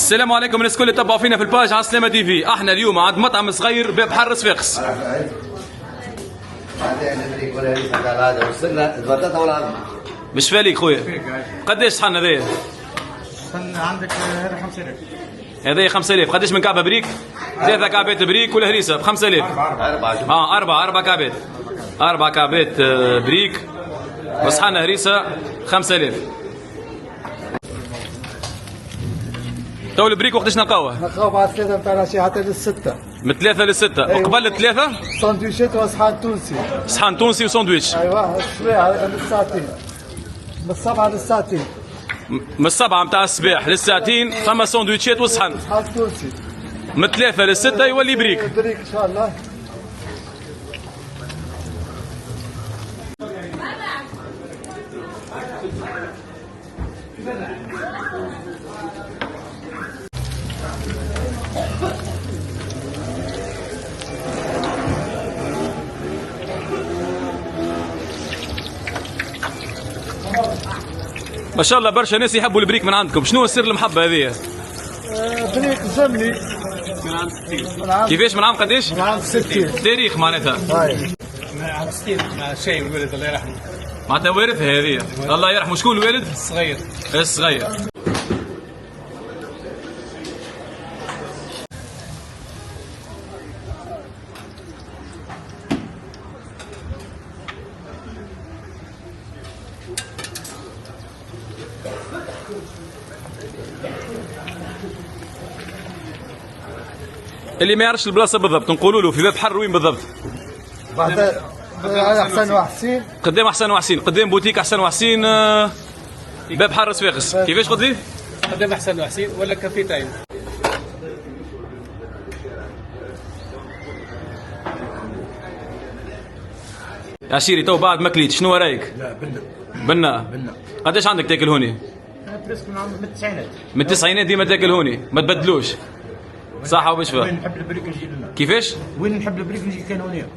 السلام عليكم الناس الكل اللي تبعوا فينا في الباج على سلامة تي في. احنا اليوم عند مطعم صغير باب حر صفاقس. مش فاليك خويا. قداش صحن هذايا؟ صحن عندك هذا 5000. هذايا 5000. قداش من كعبة بريك؟ 3 كعبات بريك ولا هريسة ب 5000؟ أربع كعبات. 4 كعبات بريك وصحن هريسة 5000. تو البريك وقتاش نلقاوه؟ نلقاوه بعد 3 نتاع العشية حتى للستة. من 3 ل6 وقبل الثلاثة؟ ساندويشات وصحان تونسي. صحن تونسي وساندويتش. ايوه السوايع للساعتين. من 7 للساعتين. من 7 نتاع الصباح للساعتين ثم ساندويتشات وصحن. صحان تونسي. من 3 ل6 يولي بريك. بريك ان شاء الله. ما شاء الله برشا ناس يحبوا البريك من عندكم. شنو سر المحبه هذه؟ بريك زمني. من عام كيفاش من عام قداش؟ من عام 60. تاريخ معناتها. من عام 60 مع شيء الوالد الله يرحمه. معناتها وارثها هذه. الله يرحمه. شكون الوالد؟ الصغير. الصغير. اللي ما يعرفش البلاصه بالضبط نقولوا له في باب حر وين بالضبط؟ بعد احسن وحسين. قدام احسن وحسين. قدام بوتيك احسن وحسين. باب حر صفاقس. كيفاش قلت لي؟ قدام احسن وحسين ولا كافي تايم. عشيري تو بعد ما كليت شنو رايك؟ لا بنا قداش عندك تاكل هوني؟ انا بريسك من التسعينات. من التسعينات ديما تاكل هوني ما تبدلوش. صحة وبشفى. وين نحب البريك نجي لنا. كيفاش؟ وين نحب البريك نجي كان هنا.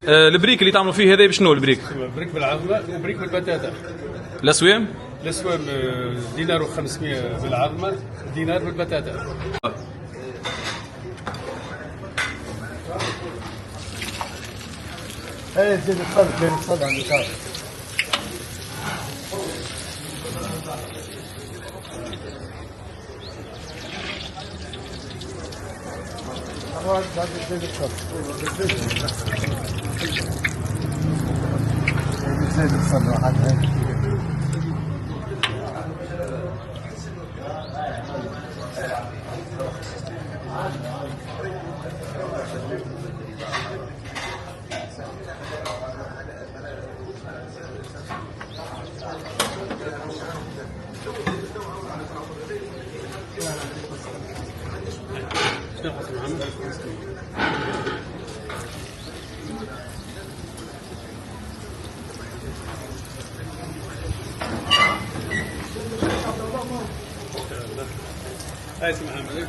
البريك اللي تعملوا فيه هذا بشنو البريك؟ بريك بالعظمه وبريك بالبتاتا. الاسوام؟ الاسوام دينار و500 بالعظمه، دينار بالبتاتا. ايه زيد الصد عندك هذا. زيد الصد واحد هيك. هاي اسمها محمد.